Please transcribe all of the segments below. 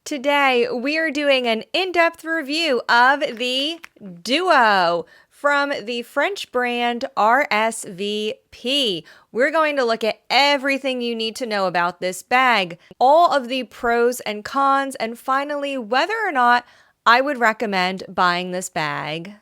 Today, we are doing an in-depth review of the Duo from the French brand RSVP. We're going to look at everything you need to know about this bag, all of the pros and cons, and finally, whether or not I would recommend buying this bag.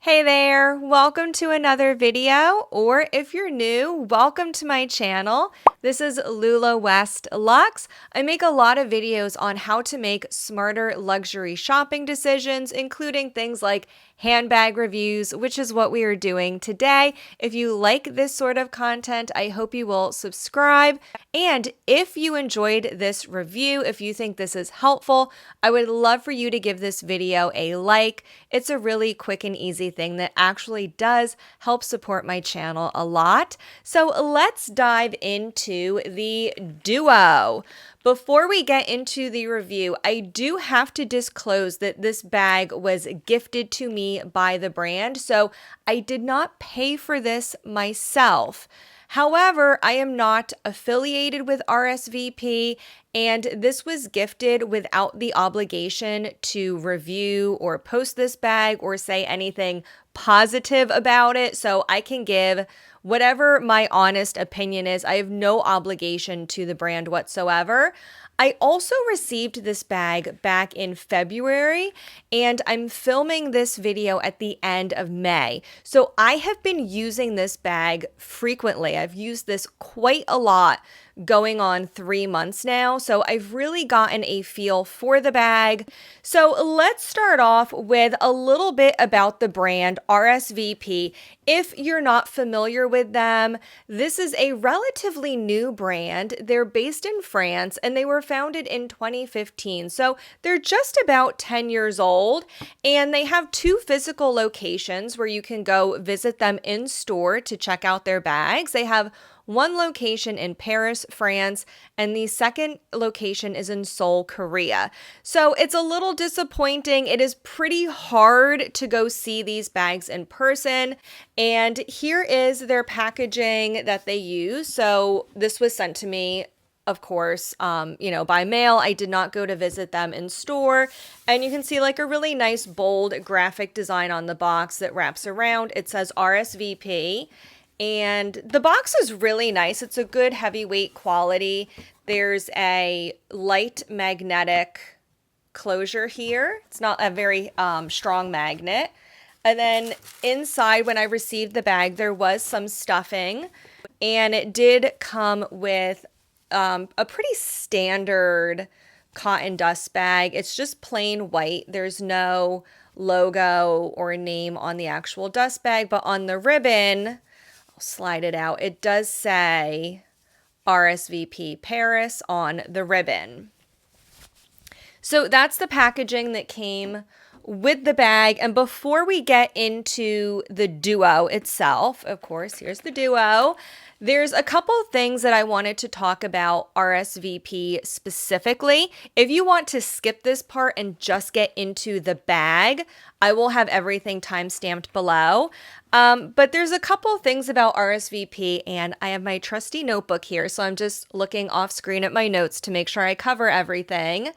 Hey there, welcome to another video, or if you're new, welcome to my channel. This is Lula West Lux. I make a lot of videos on how to make smarter luxury shopping decisions, including things like handbag reviews, which is what we are doing today. If you like this sort of content, I hope you will subscribe. And if you enjoyed this review, if you think this is helpful, I would love for you to give this video a like. It's a really quick and easy thing that actually does help support my channel a lot. So let's dive into the Duo. Before we get into the review, I do have to disclose that this bag was gifted to me by the brand, so I did not pay for this myself. However, I am not affiliated with RSVP, and this was gifted without the obligation to review or post this bag or say anything positive about it, so I can give whatever my honest opinion is. I have no obligation to the brand whatsoever. I also received this bag back in February, and I'm filming this video at the end of May. So I have been using this bag frequently. I've used this quite a lot, going on 3 months now. So I've really gotten a feel for the bag. So let's start off with a little bit about the brand RSVP. If you're not familiar with them, this is a relatively new brand. They're based in France and they were founded in 2015. So they're just about 10 years old, and they have 2 physical locations where you can go visit them in store to check out their bags. They have one location in Paris, France, and the second location is in Seoul, Korea. So it's a little disappointing. It is pretty hard to go see these bags in person. And here is their packaging that they use. So this was sent to me, of course, by mail. I did not go to visit them in store. And you can see like a really nice bold graphic design on the box that wraps around. It says RSVP. And the box is really nice. It's a good heavyweight quality. There's a light magnetic closure here. It's not a very strong magnet. And then inside, when I received the bag, there was some stuffing. And it did come with a pretty standard cotton dust bag. It's just plain white. There's no logo or name on the actual dust bag, but on the ribbon, slide it out, it does say RSVP Paris on the ribbon. So that's the packaging that came with the bag. And before we get into the Duo itself, of course, here's the Duo. There's a couple things that I wanted to talk about RSVP specifically. If you want to skip this part and just get into the bag, I will have everything time-stamped below. But there's a couple things about RSVP, and I have my trusty notebook here, so I'm just looking off screen at my notes to make sure I cover everything.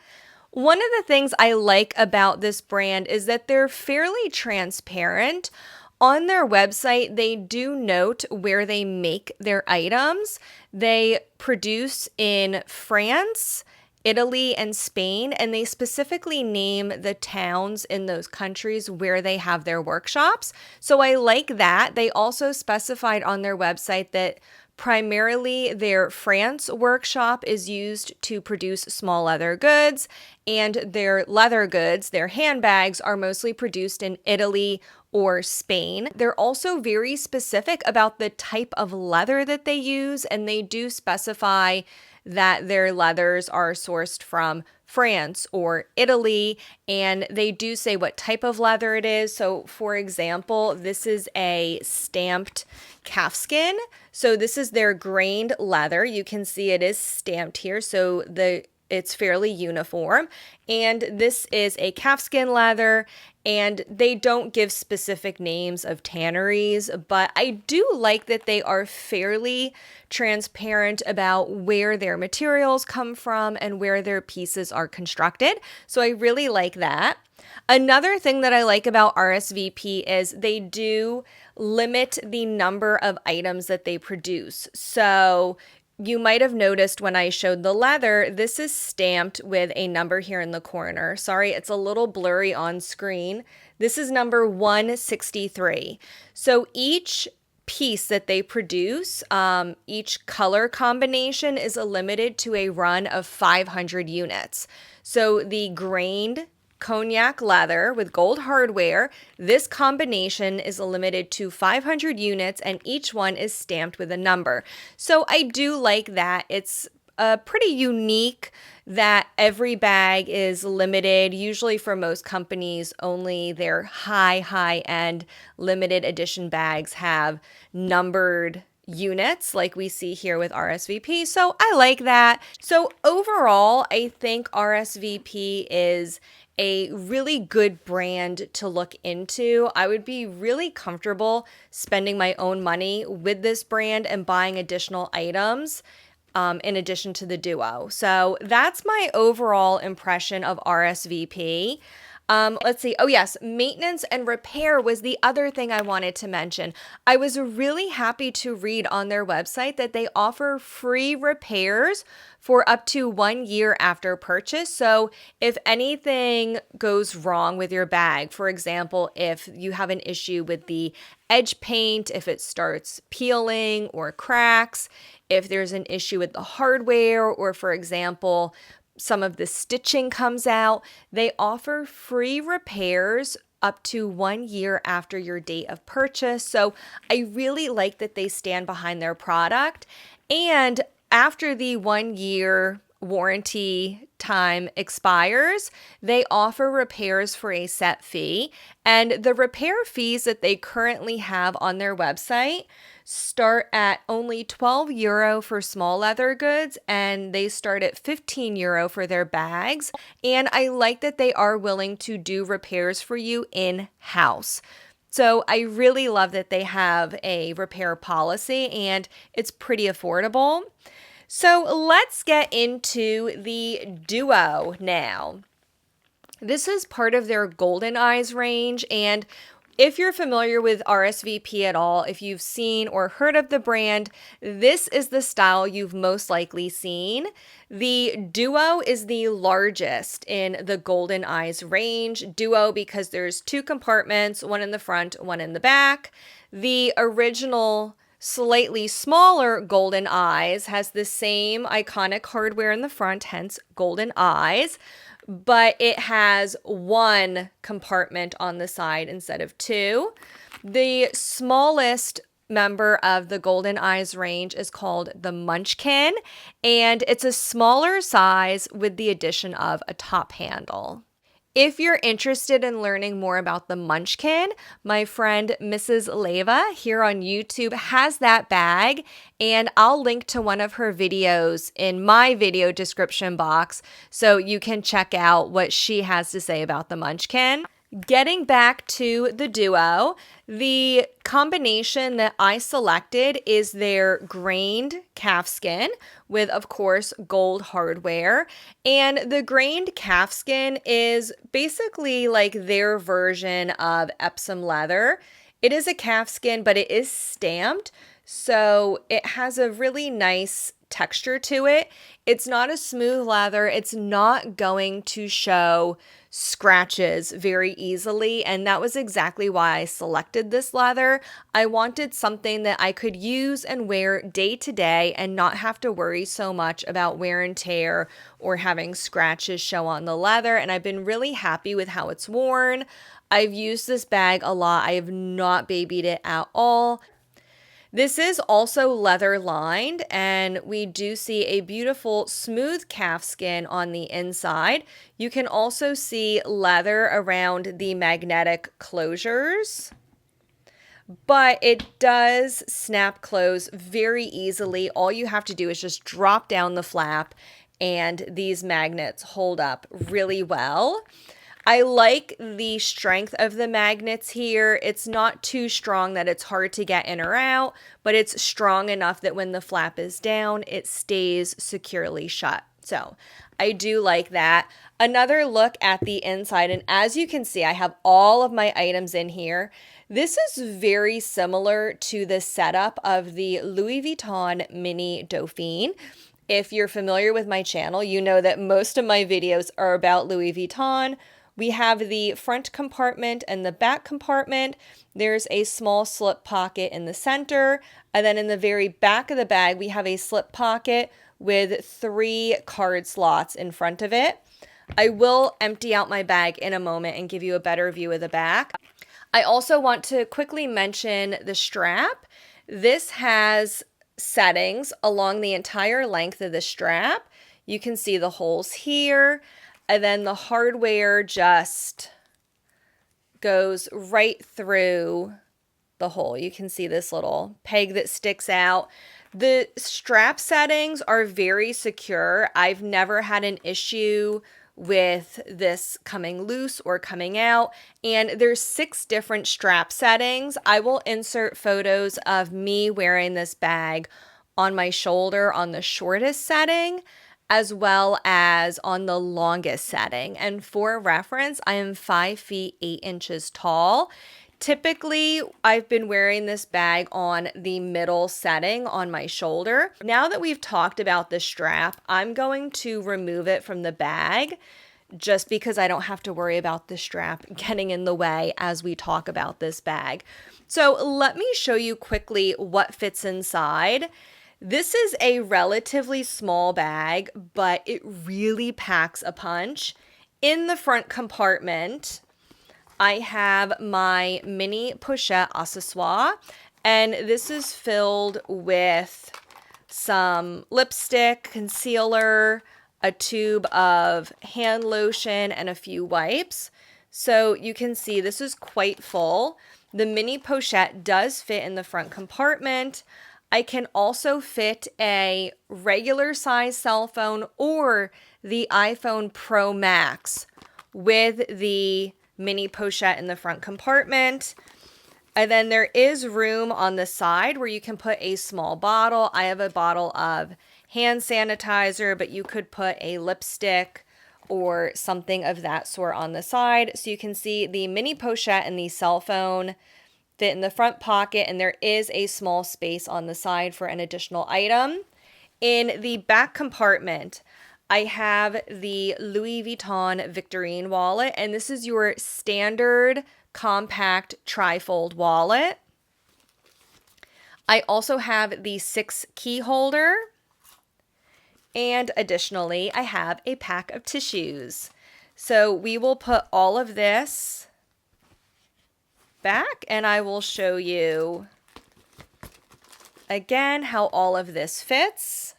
One of the things I like about this brand is that they're fairly transparent. On their website, they do note where they make their items. They produce in France, Italy, and Spain, and they specifically name the towns in those countries where they have their workshops. So I like that. They also specified on their website that primarily their France workshop is used to produce small leather goods, and their leather goods, their handbags, are mostly produced in Italy or Spain. They're also very specific about the type of leather that they use, and they do specify that their leathers are sourced from France or Italy, and they do say what type of leather it is. So for example, this is a stamped calfskin. So this is their grained leather. You can see it is stamped here. So it's fairly uniform. And this is a calfskin leather, and they don't give specific names of tanneries, but I do like that they are fairly transparent about where their materials come from and where their pieces are constructed. So I really like that. Another thing that I like about RSVP is they do limit the number of items that they produce. So you might have noticed when I showed the leather, this is stamped with a number here in the corner. Sorry, it's a little blurry on screen. This is number 163. So each piece that they produce, each color combination is limited to a run of 500 units. So the grained cognac leather with gold hardware, this combination is limited to 500 units and each one is stamped with a number. So I do like that. It's pretty unique that every bag is limited. Usually for most companies, only their high-end limited edition bags have numbered units like we see here with RSVP. So I like that. So overall, I think RSVP is a really good brand to look into. I would be really comfortable spending my own money with this brand and buying additional items in addition to the Duo. So that's my overall impression of RSVP. Let's see. Oh, yes. Maintenance and repair was the other thing I wanted to mention. I was really happy to read on their website that they offer free repairs for up to 1 year after purchase. So if anything goes wrong with your bag, for example, if you have an issue with the edge paint, if it starts peeling or cracks, if there's an issue with the hardware, or for example, some of the stitching comes out, they offer free repairs up to 1 year after your date of purchase. So I really like that they stand behind their product. And after the 1 year warranty time expires, they offer repairs for a set fee. And the repair fees that they currently have on their website start at only €12 for small leather goods, and they start at €15 for their bags. And I like that they are willing to do repairs for you in-house. So I really love that they have a repair policy, and it's pretty affordable. So let's get into the Duo now. This is part of their Golden Eyes range, and if you're familiar with RSVP at all, if you've seen or heard of the brand, this is the style you've most likely seen. The Duo is the largest in the Golden Eyes range. Duo because there's 2 compartments, one in the front, one in the back. The original slightly smaller Golden Eyes has the same iconic hardware in the front, hence Golden Eyes, but it has 1 compartment on the side instead of 2. The smallest member of the Golden Eyes range is called the Munchkin, and it's a smaller size with the addition of a top handle. If you're interested in learning more about the Munchkin, my friend Mrs. Leva here on YouTube has that bag, and I'll link to one of her videos in my video description box so you can check out what she has to say about the Munchkin. Getting back to the Duo, the combination that I selected is their grained calfskin with, of course, gold hardware. And the grained calfskin is basically like their version of Epsom leather. It is a calfskin, but it is stamped, so it has a really nice texture to it. It's not a smooth leather. It's not going to show scratches very easily, and that was exactly why I selected this leather. I wanted something that I could use and wear day to day and not have to worry so much about wear and tear or having scratches show on the leather, and I've been really happy with how it's worn. I've used this bag a lot. I have not babied it at all. This is also leather lined, and we do see a beautiful smooth calfskin on the inside. You can also see leather around the magnetic closures, but it does snap close very easily. All you have to do is just drop down the flap and these magnets hold up really well. I like the strength of the magnets here. It's not too strong that it's hard to get in or out, but it's strong enough that when the flap is down, it stays securely shut. So I do like that. Another look at the inside, and as you can see, I have all of my items in here. This is very similar to the setup of the Louis Vuitton Mini Dauphine. If you're familiar with my channel, you know that most of my videos are about Louis Vuitton. We have the front compartment and the back compartment. There's a small slip pocket in the center. And then in the very back of the bag, we have a slip pocket with 3 card slots in front of it. I will empty out my bag in a moment and give you a better view of the back. I also want to quickly mention the strap. This has settings along the entire length of the strap. You can see the holes here, and then the hardware just goes right through the hole. You can see this little peg that sticks out. The strap settings are very secure. I've never had an issue with this coming loose or coming out, and there's 6 different strap settings. I will insert photos of me wearing this bag on my shoulder on the shortest setting as well as on the longest setting. And for reference, I am 5 feet 8 inches tall. Typically, I've been wearing this bag on the middle setting on my shoulder. Now that we've talked about the strap, I'm going to remove it from the bag just because I don't have to worry about the strap getting in the way as we talk about this bag. So let me show you quickly what fits inside. This is a relatively small bag, but it really packs a punch. In the front compartment, I have my mini pochette accessoire, and this is filled with some lipstick, concealer, a tube of hand lotion, and a few wipes. So you can see this is quite full. The mini pochette does fit in the front compartment. I can also fit a regular size cell phone or the iPhone Pro Max with the mini pochette in the front compartment. And then there is room on the side where you can put a small bottle. I have a bottle of hand sanitizer, but you could put a lipstick or something of that sort on the side. So you can see the mini pochette and the cell phone fit in the front pocket, and there is a small space on the side for an additional item. In the back compartment, I have the Louis Vuitton Victorine wallet, and this is your standard compact trifold wallet. I also have the 6 key holder, and additionally, I have a pack of tissues. So we will put all of this back, and I will show you again how all of this fits.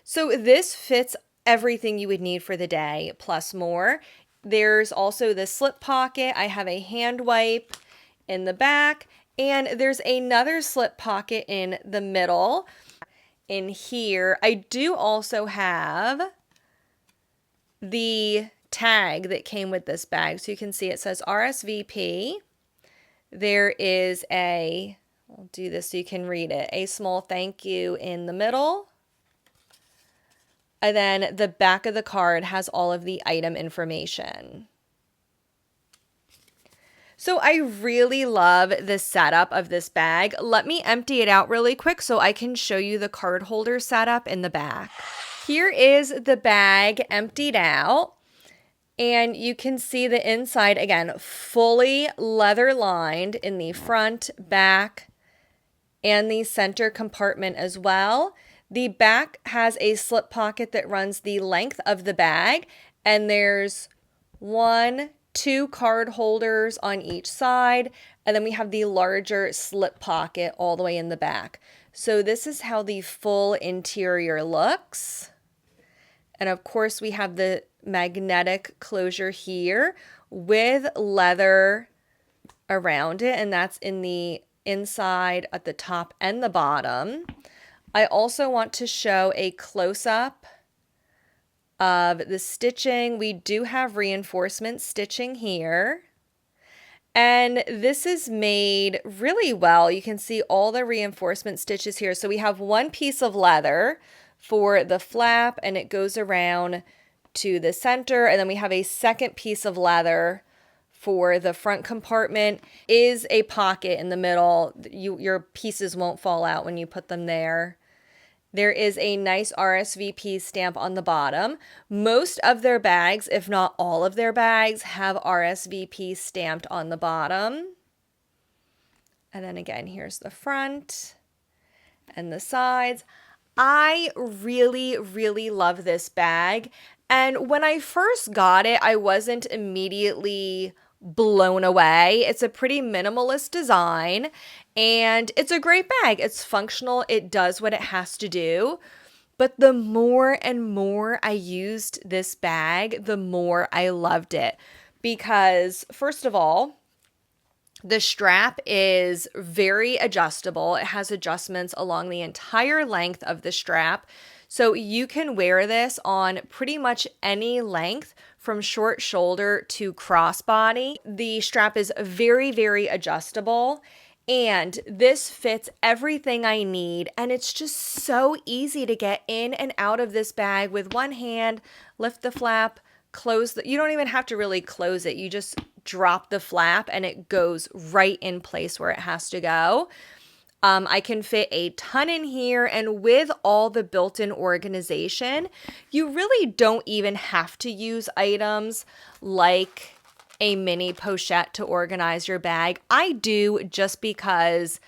So this fits everything you would need for the day, plus more. There's also the slip pocket. I have a hand wipe in the back, and there's another slip pocket in the middle. In here, I do also have the tag that came with this bag. So you can see it says RSVP. There is I'll do this so you can read it, a small thank you in the middle. And then the back of the card has all of the item information. So I really love the setup of this bag. Let me empty it out really quick so I can show you the card holder setup in the back. Here is the bag emptied out. And you can see the inside, again, fully leather lined in the front, back, and the center compartment as well. The back has a slip pocket that runs the length of the bag, and there's 2 card holders on each side, and then we have the larger slip pocket all the way in the back. So this is how the full interior looks. And of course, we have the magnetic closure here with leather around it, and that's in the inside at the top and the bottom. I also want to show a close-up of the stitching. We do have reinforcement stitching here. And this is made really well. You can see all the reinforcement stitches here. So we have one piece of leather for the flap, and it goes around to the center. And then we have a second piece of leather for the front compartment. Is a pocket in the middle. Your pieces won't fall out when you put them there. There is a nice RSVP stamp on the bottom. Most of their bags, if not all of their bags, have RSVP stamped on the bottom. And then again, here's the front and the sides. I really, really love this bag. And when I first got it, I wasn't immediately blown away. It's a pretty minimalist design and it's a great bag. It's functional. It does what it has to do. But the more and more I used this bag, the more I loved it. Because first of all, the strap is very adjustable. It has adjustments along the entire length of the strap. So you can wear this on pretty much any length from short shoulder to crossbody. The strap is very, very adjustable. And this fits everything I need. And it's just so easy to get in and out of this bag with one hand, lift the flap, close you don't even have to really close it. You just drop the flap and it goes right in place where it has to go. I can fit a ton in here, and with all the built-in organization, you really don't even have to use items like a mini pochette to organize your bag. I do, just because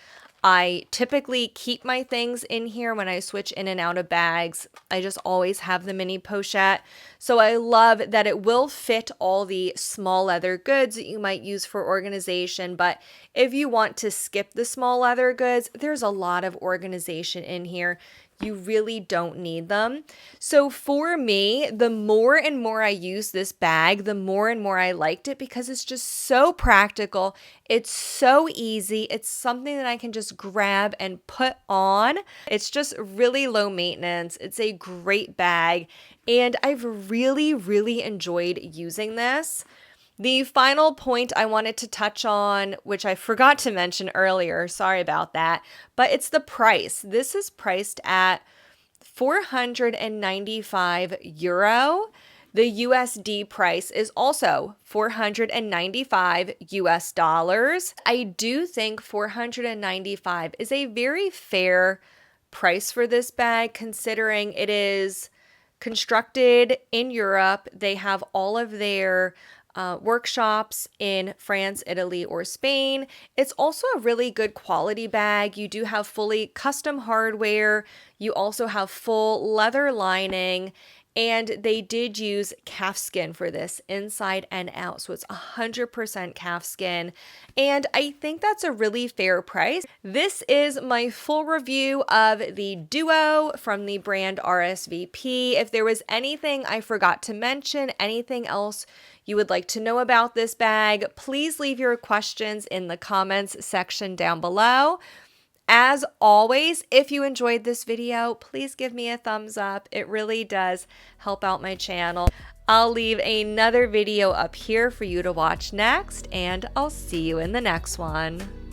I typically keep my things in here when I switch in and out of bags. I just always have the mini pochette. So I love that it will fit all the small leather goods that you might use for organization. But if you want to skip the small leather goods, there's a lot of organization in here. You really don't need them. So for me, the more and more I use this bag, the more and more I liked it, because it's just so practical. It's so easy. It's something that I can just grab and put on. It's just really low maintenance. It's a great bag, and I've really, really enjoyed using this. The final point I wanted to touch on, which I forgot to mention earlier, sorry about that, but it's the price. This is priced at 495 euro. The USD price is also 495 US dollars. I do think 495 is a very fair price for this bag, considering it is constructed in Europe. They have all of their workshops in France, Italy, or Spain. It's also a really good quality bag. You do have fully custom hardware. You also have full leather lining, and they did use calf skin for this inside and out. So it's 100% calf skin. And I think that's a really fair price. This is my full review of the Duo from the brand RSVP. If there was anything I forgot to mention, anything else you would like to know about this bag, please leave your questions in the comments section down below. As always, if you enjoyed this video, please give me a thumbs up. It really does help out my channel. I'll leave another video up here for you to watch next, and I'll see you in the next one.